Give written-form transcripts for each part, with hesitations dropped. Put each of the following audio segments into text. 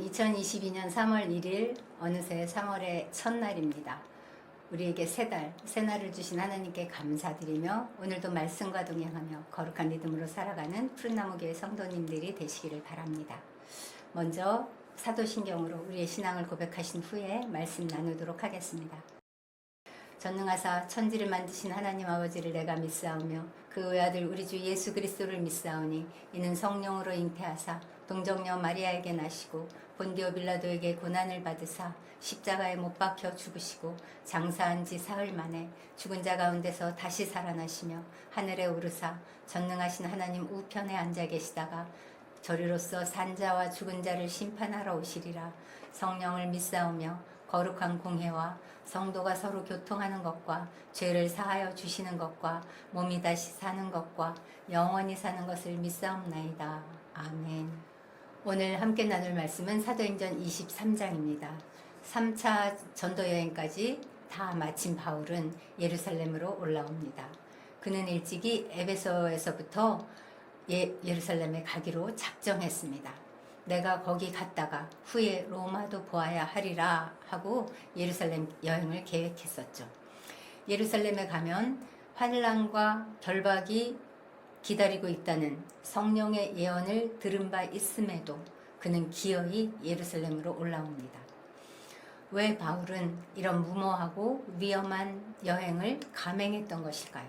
2022년 3월 1일 어느새 3월의 첫날입니다. 우리에게 새날을 주신 하나님께 감사드리며 오늘도 말씀과 동행하며 거룩한 믿음으로 살아가는 푸른나무교회 성도님들이 되시기를 바랍니다. 먼저 사도신경으로 우리의 신앙을 고백하신 후에 말씀 나누도록 하겠습니다. 전능하사 천지를 만드신 하나님 아버지를 내가 믿사오며 그 외아들 우리 주 예수 그리스도를 믿사오니 이는 성령으로 잉태하사 동정녀 마리아에게 나시고 본디오 빌라도에게 고난을 받으사 십자가에 못 박혀 죽으시고 장사한 지 사흘 만에 죽은 자 가운데서 다시 살아나시며 하늘에 오르사 전능하신 하나님 우편에 앉아 계시다가 저리로서 산자와 죽은 자를 심판하러 오시리라. 성령을 믿사오며 거룩한 공회와 성도가 서로 교통하는 것과 죄를 사하여 주시는 것과 몸이 다시 사는 것과 영원히 사는 것을 믿사옵나이다. 아멘. 오늘 함께 나눌 말씀은 사도행전 23장입니다. 3차 전도여행까지 다 마친 바울은 예루살렘으로 올라옵니다. 그는 일찍이 에베소에서부터 예루살렘에 가기로 작정했습니다. 내가 거기 갔다가 후에 로마도 보아야 하리라 하고 예루살렘 여행을 계획했었죠. 예루살렘에 가면 환란과 결박이 기다리고 있다는 성령의 예언을 들은 바 있음에도 그는 기어이 예루살렘으로 올라옵니다. 왜 바울은 이런 무모하고 위험한 여행을 감행했던 것일까요?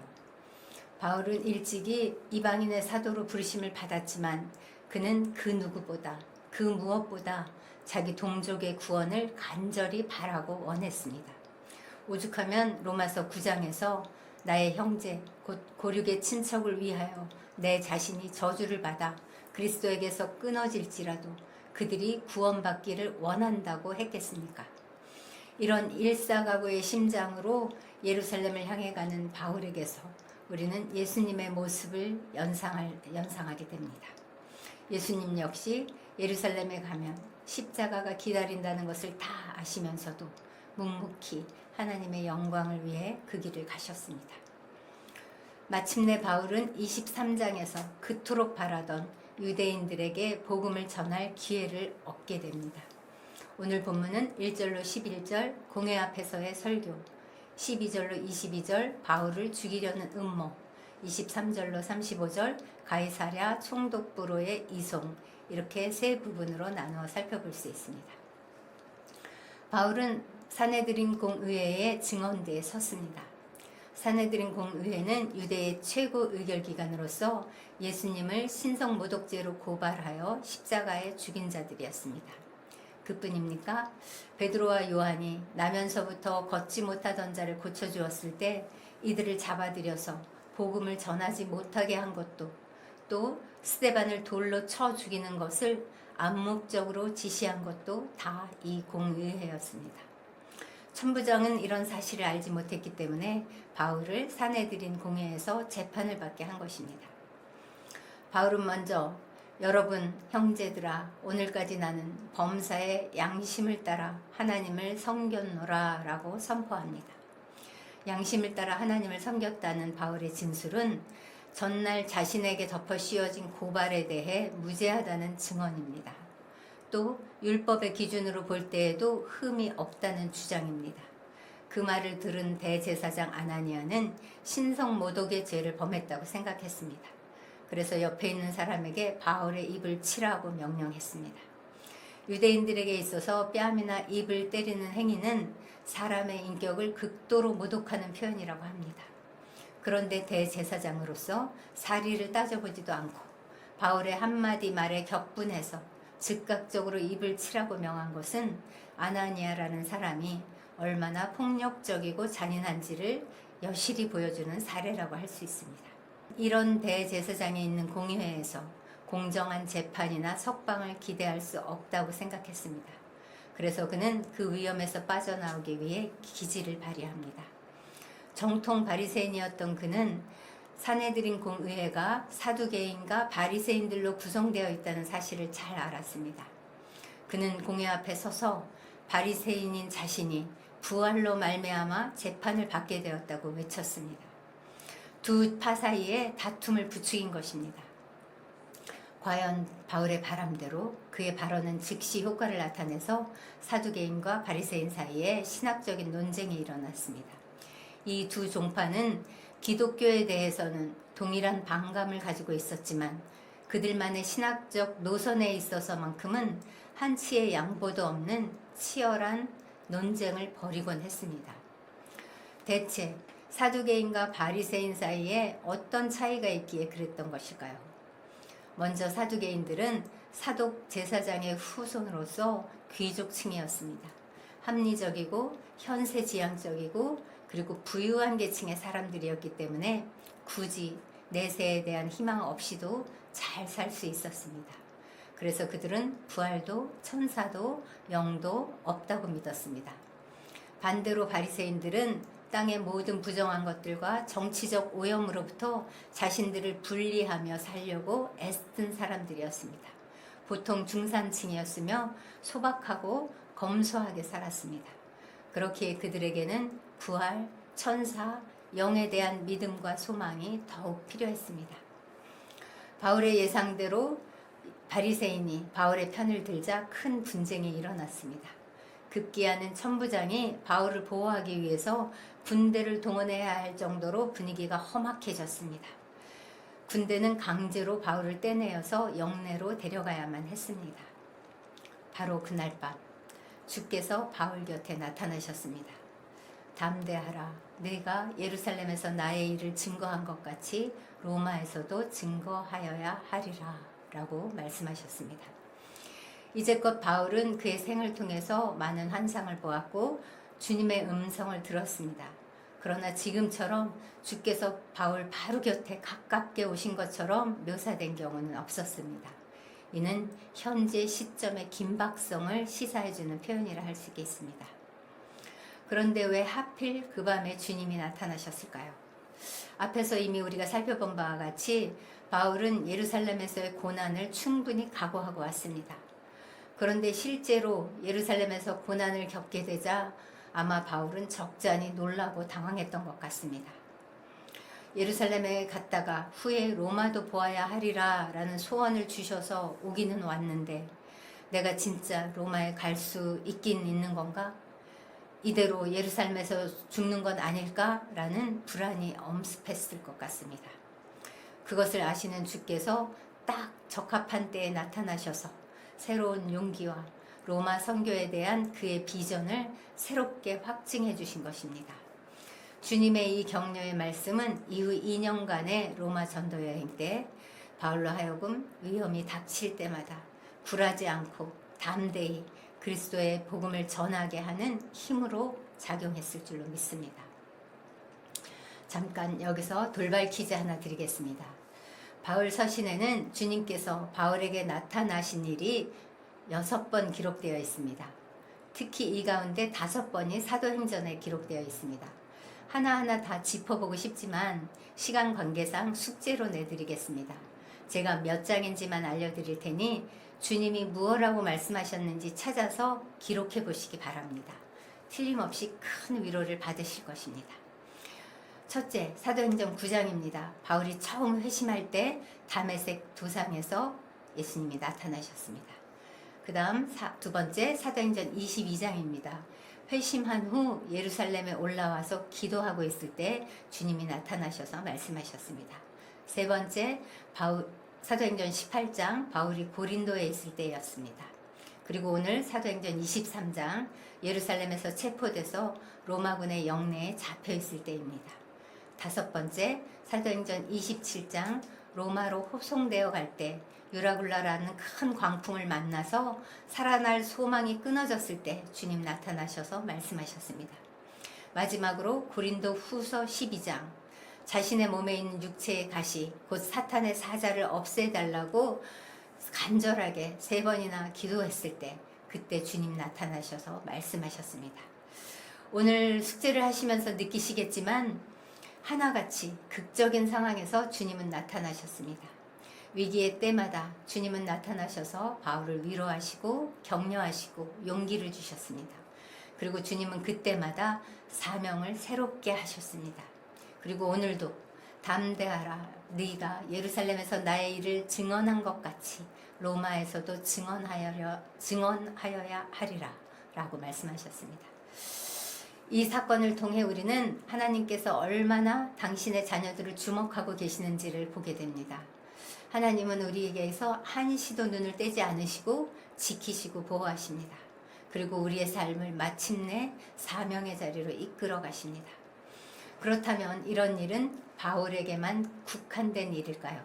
바울은 일찍이 이방인의 사도로 부르심을 받았지만 그는 그 누구보다 그 무엇보다 자기 동족의 구원을 간절히 바라고 원했습니다. 오죽하면 로마서 9장에서 나의 형제 곧 고륙의 친척을 위하여 내 자신이 저주를 받아 그리스도에게서 끊어질지라도 그들이 구원받기를 원한다고 했겠습니까? 이런 일사각오의 심장으로 예루살렘을 향해 가는 바울에게서 우리는 예수님의 모습을 연상하게 됩니다. 예수님 역시 예루살렘에 가면 십자가가 기다린다는 것을 다 아시면서도 묵묵히 하나님의 영광을 위해 그 길을 가셨습니다. 마침내 바울은 23장에서 그토록 바라던 유대인들에게 복음을 전할 기회를 얻게 됩니다. 오늘 본문은 1절로 11절 공회 앞에서의 설교, 12절로 22절 바울을 죽이려는 음모, 23절로 35절 가이사랴 총독부로의 이송, 이렇게 세 부분으로 나누어 살펴볼 수 있습니다. 바울은 사네드린 공의회의 증언대에 섰습니다. 사네드린 공의회는 유대의 최고 의결기관으로서 예수님을 신성모독죄로 고발하여 십자가에 죽인 자들이었습니다. 그뿐입니까? 베드로와 요한이 나면서부터 걷지 못하던 자를 고쳐주었을 때 이들을 잡아들여서 복음을 전하지 못하게 한 것도, 또 스데반을 돌로 쳐 죽이는 것을 암묵적으로 지시한 것도 다 이 공의회였습니다. 천부장은 이런 사실을 알지 못했기 때문에 바울을 사내들인 공회에서 재판을 받게 한 것입니다. 바울은 먼저 여러분 형제들아 오늘까지 나는 범사의 양심을 따라 하나님을 섬겼노라 라고 선포합니다. 양심을 따라 하나님을 섬겼다는 바울의 진술은 전날 자신에게 덮어 씌워진 고발에 대해 무죄하다는 증언입니다. 또 율법의 기준으로 볼 때에도 흠이 없다는 주장입니다. 그 말을 들은 대제사장 아나니아는 신성모독의 죄를 범했다고 생각했습니다. 그래서 옆에 있는 사람에게 바울의 입을 치라고 명령했습니다. 유대인들에게 있어서 뺨이나 입을 때리는 행위는 사람의 인격을 극도로 모독하는 표현이라고 합니다. 그런데 대제사장으로서 사리를 따져보지도 않고 바울의 한마디 말에 격분해서 즉각적으로 입을 치라고 명한 것은 아나니아라는 사람이 얼마나 폭력적이고 잔인한지를 여실히 보여주는 사례라고 할 수 있습니다. 이런 대제사장이 있는 공의회에서 공정한 재판이나 석방을 기대할 수 없다고 생각했습니다. 그래서 그는 그 위험에서 빠져나오기 위해 기지를 발휘합니다. 정통 바리새인이었던 그는 사내들인 공의회가 사두개인과 바리새인들로 구성되어 있다는 사실을 잘 알았습니다. 그는 공회 앞에 서서 바리새인인 자신이 부활로 말미암아 재판을 받게 되었다고 외쳤습니다. 두 파 사이에 다툼을 부추긴 것입니다. 과연 바울의 바람대로 그의 발언은 즉시 효과를 나타내서 사두개인과 바리새인 사이에 신학적인 논쟁이 일어났습니다. 이 두 종파는 기독교에 대해서는 동일한 반감을 가지고 있었지만 그들만의 신학적 노선에 있어서만큼은 한치의 양보도 없는 치열한 논쟁을 벌이곤 했습니다. 대체 사두개인과 바리새인 사이에 어떤 차이가 있기에 그랬던 것일까요? 먼저 사두개인들은 사독 제사장의 후손으로서 귀족층이었습니다. 합리적이고 현세지향적이고 그리고 부유한 계층의 사람들이었기 때문에 굳이 내세에 대한 희망 없이도 잘 살 수 있었습니다. 그래서 그들은 부활도 천사도 영도 없다고 믿었습니다. 반대로 바리새인들은 땅의 모든 부정한 것들과 정치적 오염으로부터 자신들을 분리하며 살려고 애쓴 사람들이었습니다. 보통 중산층이었으며 소박하고 검소하게 살았습니다. 그렇기에 그들에게는 부활, 천사, 영에 대한 믿음과 소망이 더욱 필요했습니다. 바울의 예상대로 바리새인이 바울의 편을 들자 큰 분쟁이 일어났습니다. 급기야는 천부장이 바울을 보호하기 위해서 군대를 동원해야 할 정도로 분위기가 험악해졌습니다. 군대는 강제로 바울을 떼내어서 영내로 데려가야만 했습니다. 바로 그날 밤 주께서 바울 곁에 나타나셨습니다. 담대하라. 내가 예루살렘에서 나의 일을 증거한 것 같이 로마에서도 증거하여야 하리라 라고 말씀하셨습니다. 이제껏 바울은 그의 생을 통해서 많은 환상을 보았고 주님의 음성을 들었습니다. 그러나 지금처럼 주께서 바울 바로 곁에 가깝게 오신 것처럼 묘사된 경우는 없었습니다. 이는 현재 시점의 긴박성을 시사해주는 표현이라 할 수 있겠습니다. 그런데 왜 하필 그 밤에 주님이 나타나셨을까요? 앞에서 이미 우리가 살펴본 바와 같이 바울은 예루살렘에서의 고난을 충분히 각오하고 왔습니다. 그런데 실제로 예루살렘에서 고난을 겪게 되자 아마 바울은 적잖이 놀라고 당황했던 것 같습니다. 예루살렘에 갔다가 후에 로마도 보아야 하리라 라는 소원을 주셔서 오기는 왔는데 내가 진짜 로마에 갈 수 있긴 있는 건가? 이대로 예루살렘에서 죽는 건 아닐까? 라는 불안이 엄습했을 것 같습니다. 그것을 아시는 주께서 딱 적합한 때에 나타나셔서 새로운 용기와 로마 선교에 대한 그의 비전을 새롭게 확증해 주신 것입니다. 주님의 이 격려의 말씀은 이후 2년간의 로마 전도 여행 때 바울로 하여금 위험이 닥칠 때마다 굴하지 않고 담대히 그리스도의 복음을 전하게 하는 힘으로 작용했을 줄로 믿습니다. 잠깐 여기서 돌발 퀴즈 하나 드리겠습니다. 바울 서신에는 주님께서 바울에게 나타나신 일이 6번 기록되어 있습니다. 특히 이 가운데 5번이 사도행전에 기록되어 있습니다. 하나하나 다 짚어보고 싶지만 시간 관계상 숙제로 내드리겠습니다. 제가 몇 장인지만 알려드릴 테니 주님이 무엇라고 말씀하셨는지 찾아서 기록해 보시기 바랍니다. 틀림없이 큰 위로를 받으실 것입니다. 첫째, 사도행전 9장입니다. 바울이 처음 회심할 때 다메섹 도상에서 예수님이 나타나셨습니다. 그 다음 두 번째, 사도행전 22장입니다. 회심한 후 예루살렘에 올라와서 기도하고 있을 때 주님이 나타나셔서 말씀하셨습니다. 세 번째, 사도행전 18장 바울이 고린도에 있을 때였습니다. 그리고 오늘 사도행전 23장 예루살렘에서 체포돼서 로마군의 영내에 잡혀 있을 때입니다. 다섯 번째, 사도행전 27장 로마로 호송되어 갈 때 유라굴라라는 큰 광풍을 만나서 살아날 소망이 끊어졌을 때 주님 나타나셔서 말씀하셨습니다. 마지막으로 고린도 후서 12장 자신의 몸에 있는 육체의 가시 곧 사탄의 사자를 없애달라고 간절하게 3번이나 기도했을 때 그때 주님 나타나셔서 말씀하셨습니다. 오늘 숙제를 하시면서 느끼시겠지만 하나같이 극적인 상황에서 주님은 나타나셨습니다. 위기의 때마다 주님은 나타나셔서 바울을 위로하시고 격려하시고 용기를 주셨습니다. 그리고 주님은 그때마다 사명을 새롭게 하셨습니다. 그리고 오늘도 담대하라. 네가 예루살렘에서 나의 일을 증언한 것 같이 로마에서도 증언하여야 하리라 라고 말씀하셨습니다. 이 사건을 통해 우리는 하나님께서 얼마나 당신의 자녀들을 주목하고 계시는지를 보게 됩니다. 하나님은 우리에게서 한시도 눈을 떼지 않으시고 지키시고 보호하십니다. 그리고 우리의 삶을 마침내 사명의 자리로 이끌어 가십니다. 그렇다면 이런 일은 바울에게만 국한된 일일까요?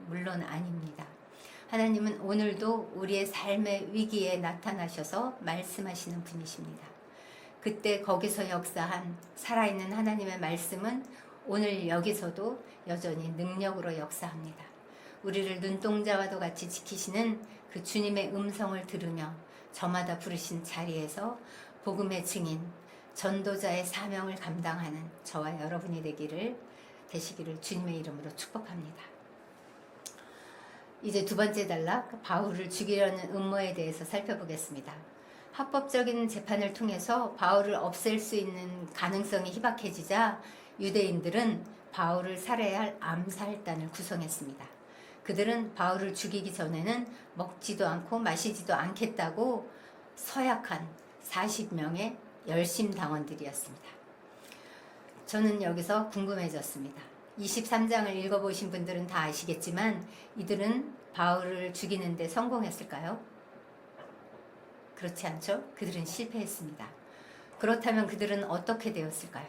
물론 아닙니다. 하나님은 오늘도 우리의 삶의 위기에 나타나셔서 말씀하시는 분이십니다. 그때 거기서 역사한 살아있는 하나님의 말씀은 오늘 여기서도 여전히 능력으로 역사합니다. 우리를 눈동자와도 같이 지키시는 그 주님의 음성을 들으며 저마다 부르신 자리에서 복음의 증인, 전도자의 사명을 감당하는 저와 여러분이 되시기를 주님의 이름으로 축복합니다. 이제 두 번째 단락, 바울을 죽이려는 음모에 대해서 살펴보겠습니다. 합법적인 재판을 통해서 바울을 없앨 수 있는 가능성이 희박해지자 유대인들은 바울을 살해할 암살단을 구성했습니다. 그들은 바울을 죽이기 전에는 먹지도 않고 마시지도 않겠다고 서약한 40명의 열심당원들이었습니다. 저는 여기서 궁금해졌습니다. 23장을 읽어보신 분들은 다 아시겠지만 이들은 바울을 죽이는데 성공했을까요? 그렇지 않죠? 그들은 실패했습니다. 그렇다면 그들은 어떻게 되었을까요?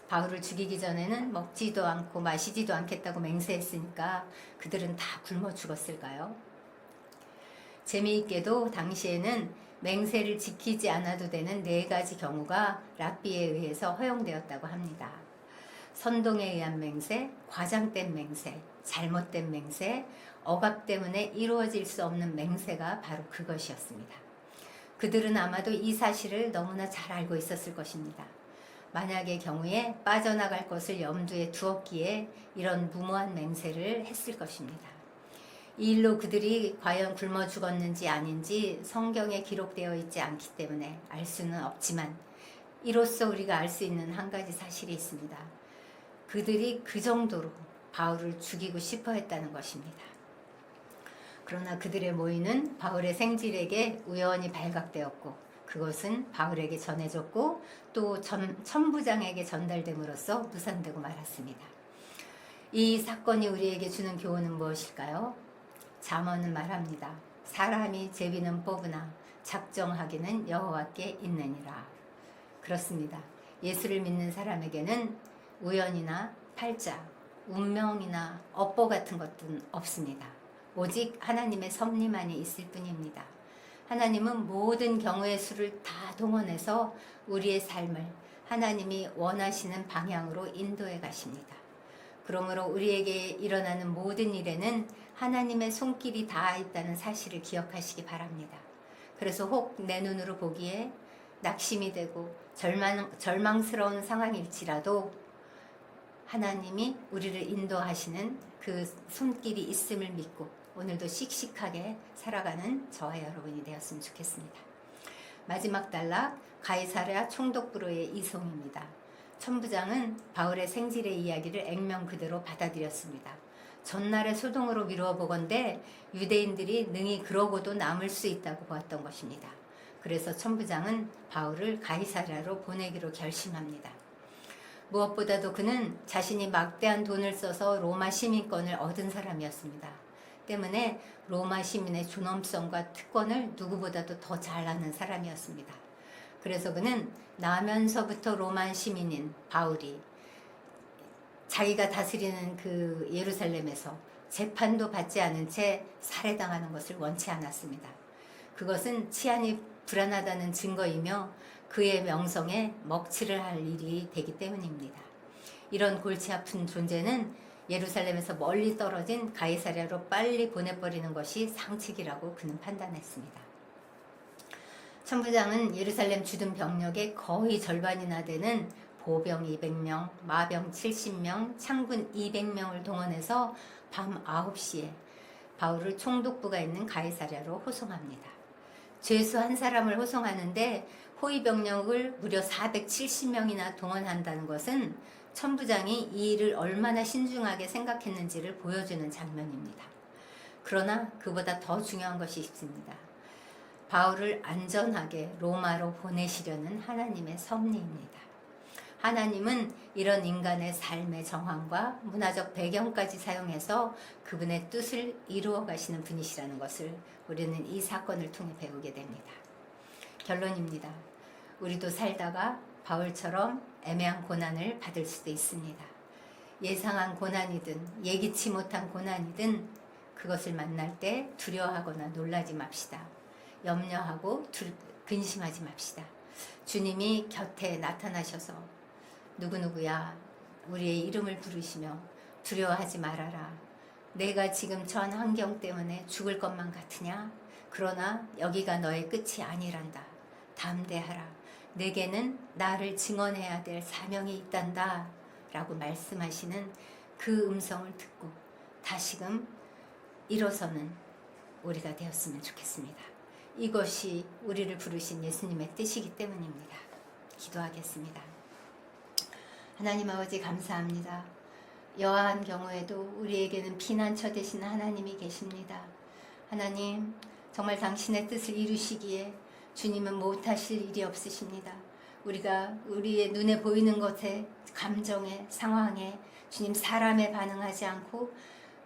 바울을 죽이기 전에는 먹지도 않고 마시지도 않겠다고 맹세했으니까 그들은 다 굶어 죽었을까요? 재미있게도 당시에는 맹세를 지키지 않아도 되는 4가지 경우가 랍비에 의해서 허용되었다고 합니다. 선동에 의한 맹세, 과장된 맹세, 잘못된 맹세, 억압 때문에 이루어질 수 없는 맹세가 바로 그것이었습니다. 그들은 아마도 이 사실을 너무나 잘 알고 있었을 것입니다. 만약의 경우에 빠져나갈 것을 염두에 두었기에 이런 무모한 맹세를 했을 것입니다. 이 일로 그들이 과연 굶어 죽었는지 아닌지 성경에 기록되어 있지 않기 때문에 알 수는 없지만 이로써 우리가 알 수 있는 한 가지 사실이 있습니다. 그들이 그 정도로 바울을 죽이고 싶어 했다는 것입니다. 그러나 그들의 모의는 바울의 생질에게 우연히 발각되었고 그것은 바울에게 전해졌고 또 천부장에게 전달됨으로써 무산되고 말았습니다. 이 사건이 우리에게 주는 교훈은 무엇일까요? 잠언은 말합니다. 사람이 제비는 뽑으나 작정하기는 여호와께 있느니라. 그렇습니다. 예수를 믿는 사람에게는 우연이나 팔자, 운명이나 업보 같은 것은 없습니다. 오직 하나님의 섭리만이 있을 뿐입니다. 하나님은 모든 경우의 수를 다 동원해서 우리의 삶을 하나님이 원하시는 방향으로 인도해 가십니다. 그러므로 우리에게 일어나는 모든 일에는 하나님의 손길이 닿아 있다는 사실을 기억하시기 바랍니다. 그래서 혹 내 눈으로 보기에 낙심이 되고 절망스러운 상황일지라도 하나님이 우리를 인도하시는 그 손길이 있음을 믿고 오늘도 씩씩하게 살아가는 저와 여러분이 되었으면 좋겠습니다. 마지막 단락, 가이사랴 총독부로의 이송입니다. 천부장은 바울의 생질의 이야기를 액면 그대로 받아들였습니다. 전날의 소동으로 미루어 보건대 유대인들이 능히 그러고도 남을 수 있다고 보았던 것입니다. 그래서 천부장은 바울을 가이사랴로 보내기로 결심합니다. 무엇보다도 그는 자신이 막대한 돈을 써서 로마 시민권을 얻은 사람이었습니다. 때문에 로마 시민의 존엄성과 특권을 누구보다도 더 잘 아는 사람이었습니다. 그래서 그는 나면서부터 로마 시민인 바울이 자기가 다스리는 그 예루살렘에서 재판도 받지 않은 채 살해당하는 것을 원치 않았습니다. 그것은 치안이 불안하다는 증거이며 그의 명성에 먹칠을 할 일이 되기 때문입니다. 이런 골치 아픈 존재는 예루살렘에서 멀리 떨어진 가이사랴로 빨리 보내버리는 것이 상책이라고 그는 판단했습니다. 천부장은 예루살렘 주둔 병력의 거의 절반이나 되는 보병 200명, 마병 70명, 창군 200명을 동원해서 밤 9시에 바울을 총독부가 있는 가이사랴로 호송합니다. 죄수 한 사람을 호송하는데 호위 병력을 무려 470명이나 동원한다는 것은 천부장이 이 일을 얼마나 신중하게 생각했는지를 보여주는 장면입니다. 그러나 그보다 더 중요한 것이 있습니다. 바울을 안전하게 로마로 보내시려는 하나님의 섭리입니다. 하나님은 이런 인간의 삶의 정황과 문화적 배경까지 사용해서 그분의 뜻을 이루어 가시는 분이시라는 것을 우리는 이 사건을 통해 배우게 됩니다. 결론입니다. 우리도 살다가 바울처럼 애매한 고난을 받을 수도 있습니다. 예상한 고난이든 예기치 못한 고난이든 그것을 만날 때 두려워하거나 놀라지 맙시다. 염려하고 근심하지 맙시다. 주님이 곁에 나타나셔서 누구누구야 우리의 이름을 부르시며 두려워하지 말아라. 내가 지금 전 환경 때문에 죽을 것만 같으냐? 그러나 여기가 너의 끝이 아니란다. 담대하라. 내게는 나를 증언해야 될 사명이 있단다. 라고 말씀하시는 그 음성을 듣고 다시금 일어서는 우리가 되었으면 좋겠습니다. 이것이 우리를 부르신 예수님의 뜻이기 때문입니다. 기도하겠습니다. 하나님 아버지 감사합니다. 여하한 경우에도 우리에게는 피난처 되신 하나님이 계십니다. 하나님 정말 당신의 뜻을 이루시기에 주님은 못하실 일이 없으십니다. 우리가 우리의 눈에 보이는 것에 감정에 상황에 주님 사람에 반응하지 않고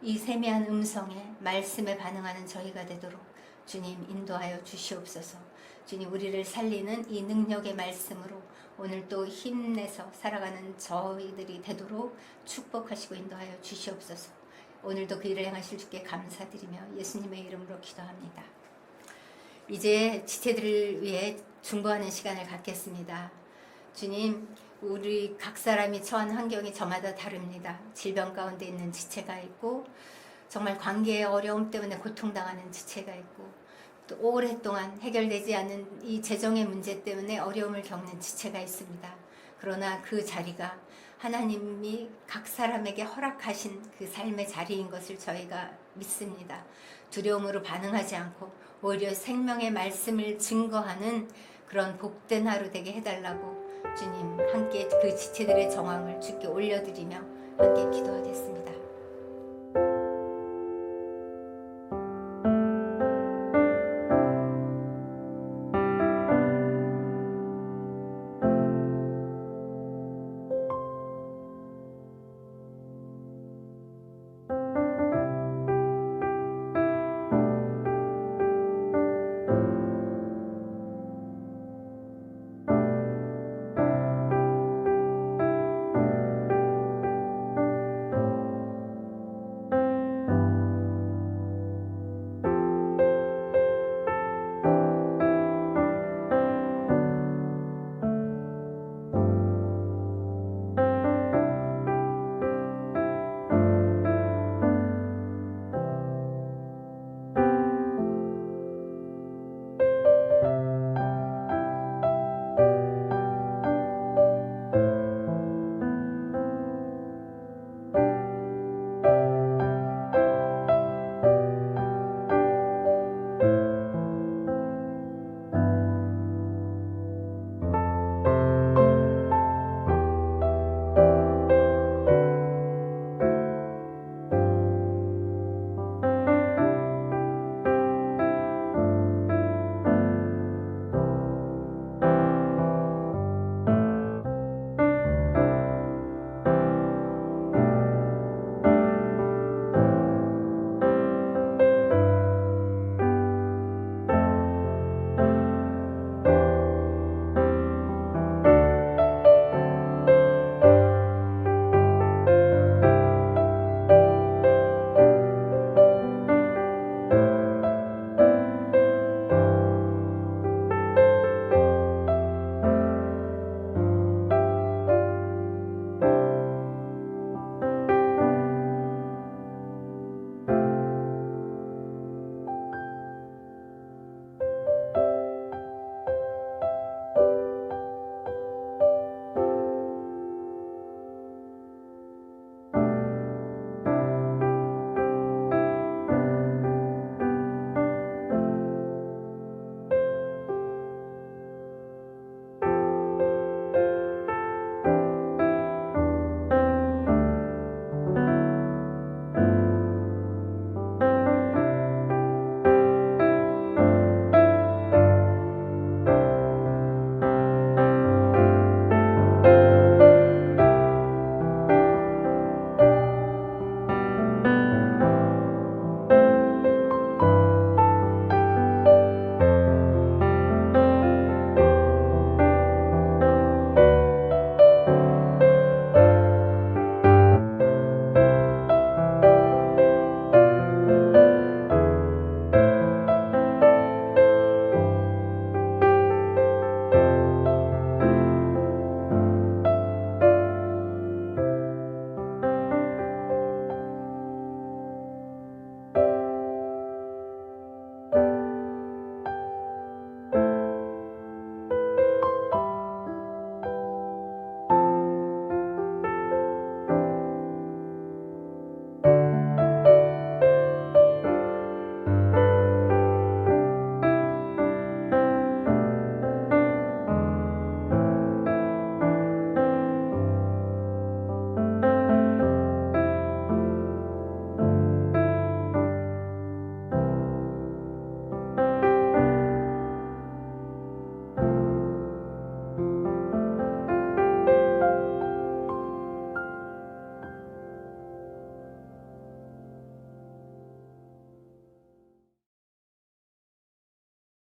이 세미한 음성에 말씀에 반응하는 저희가 되도록 주님 인도하여 주시옵소서. 주님 우리를 살리는 이 능력의 말씀으로 오늘 또 힘내서 살아가는 저희들이 되도록 축복하시고 인도하여 주시옵소서. 오늘도 그 일을 행하실 주께 감사드리며 예수님의 이름으로 기도합니다. 이제 지체들을 위해 중보하는 시간을 갖겠습니다. 주님, 우리 각 사람이 처한 환경이 저마다 다릅니다. 질병 가운데 있는 지체가 있고 정말 관계의 어려움 때문에 고통당하는 지체가 있고 또 오랫동안 해결되지 않는 이 재정의 문제 때문에 어려움을 겪는 지체가 있습니다. 그러나 그 자리가 하나님이 각 사람에게 허락하신 그 삶의 자리인 것을 저희가 믿습니다. 두려움으로 반응하지 않고 오히려 생명의 말씀을 증거하는 그런 복된 하루 되게 해달라고 주님 함께 그 지체들의 정황을 주께 올려드리며 함께 기도하겠습니다.